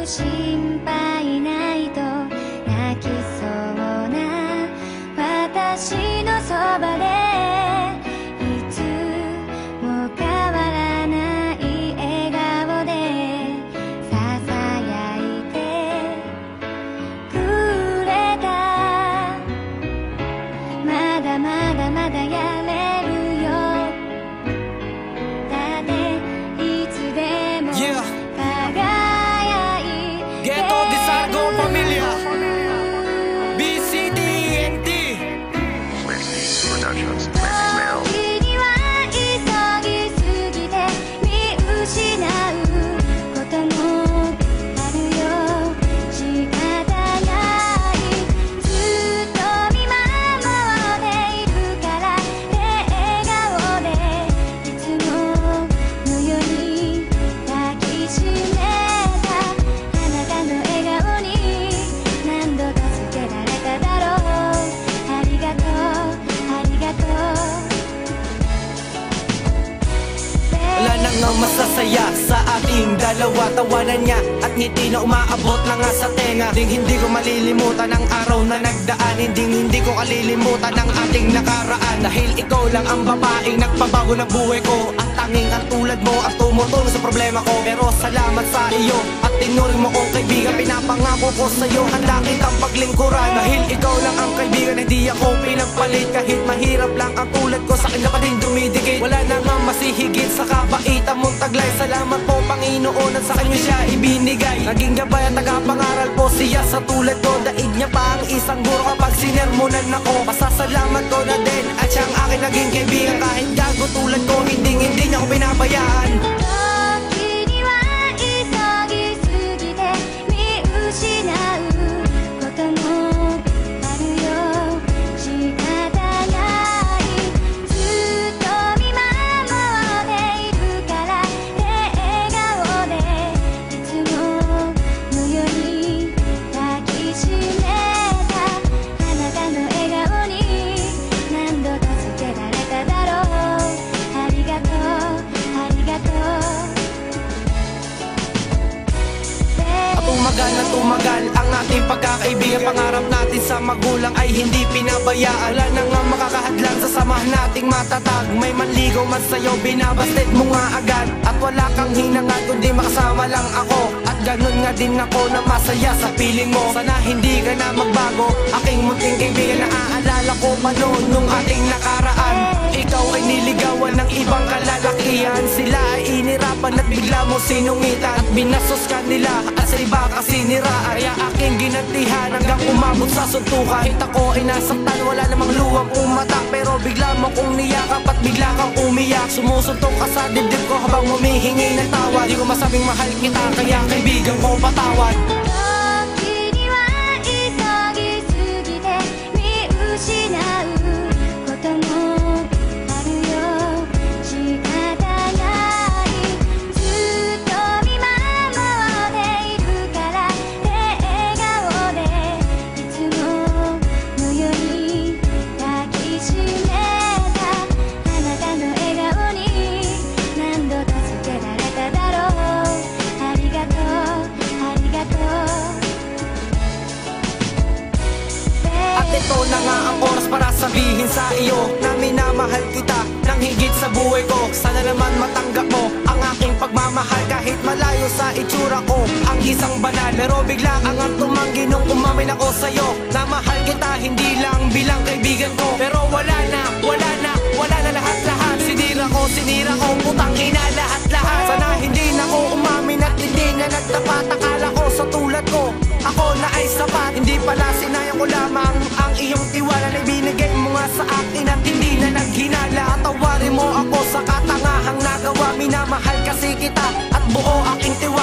心配ないと泣きそうな私のそばでいつも変わらない笑顔でささやいてくれた。まだまだまだやれるよ。だっていつでも輝いてる。時には急ぎすぎて見失うこともあるよ。仕方ない。ずっと見守っているから笑顔でいつものように抱きしめた。あなたの笑顔に何度か助けられただろう。ありがとうありがとう。Wala nang ang masasaya sa ating dalawa. Tawanan niya at ngiti na umaabot na nga sa tenga. Hindi ko malilimutan ang araw na nagdaan. Hindi ko kalilimutan ang ating nakaraan. Dahil ikaw lang ang babaeng nagpabago ng buhay ko. Ang tanging ang tulad mo ang tumutulong sa problema ko. Pero salamat sa iyo at tinuring mo kong kaibigan. Pinapangako ko sa'yo handa kitang paglingkuran. Dahil ikaw lang ang kaibigan, hindi ako pinagpalit. Kahit mahirap lang ang tulad ko, sa akin na pa din dumidikit. Wala na nga masihigit sa kabaitan mong taglay. Salamat po Panginoon at sa kanya siya ibinigay. Naging gabay at tagapangaral po siya sa tulad ko. Daig niya pa ang isang guro kapag sinermonan ako. Pasasalamat ko na din at siya ang aking naging kaibigan. Kahit gago tulad ko, hindi niya ako pinabayaan. 時には急ぎすぎて見失うこともあるよ。仕方ない。ずっと見守っているから笑顔でいつものように抱きしめた。あなたの笑顔に何度か助けられただろう。ありがとうありがとう。Tumagal ang ating pagkakaibigan. Pangarap natin sa magulang ay hindi pinabayaan. Wala na nga makakahadlan sa samahan nating matatag. May manligaw man sa'yo, binabasted mo nga agad. At wala kang hinangad kundi makasama lang ako. At ganun nga din ako na masaya sa piling mo. Sana hindi ka na magbago, aking munting kaibigan. Naaalala ko pa noon nung ating nakaraan. Ikaw ay niligawan ng ibang kalalakihan. Sila ay inirapan at bigla mo sinungitan. At binasos ka nila at sa iba ka siniraan. Kaya aking ginantihan hanggang umabot sa suntukan. Kahit ako ay nasaktan, wala namang luwang umatak. Pero bigla mo kong niyakap at bigla kang umiyak. Sumusuntok ka sa dibdib ko habang humihingi ng tawad. Di ko masabing mahal kita, kaya kaibigan ko patawad. 時には急ぎすぎて見失うこともあるよ。仕方ない。ずっと見守っているから笑顔でいつものように抱きしめた。あなたの笑顔に何度か助けられただろう。ありがとうありがとう。At ito na nga ang oras para sabihin sa iyo na minamahal kita nang higit sa buhay ko. Sana naman matanggap mo ang aking pagmamahal kahit malayo sa itsura ko. Ang isang banal pero bigla ang tumanggi nung umamin ako sa'yo na mahal kita hindi lang bilang kaibigan ko. Pero wala na lahat-lahat. Sinira ko, putang ina lahat-lahat. Sana hindi na ko umamin at hindi na nagtapat. Akala ko sa tulad ko, ako na ay sapat. Hindi pala sinayang ko lamang ang iyong tiwala na ibinigay mo nga sa akin at hindi na naghinala. Tawarin mo ako sa katangahang nagawa. Minamahal kasi kita at buo aking tiwala.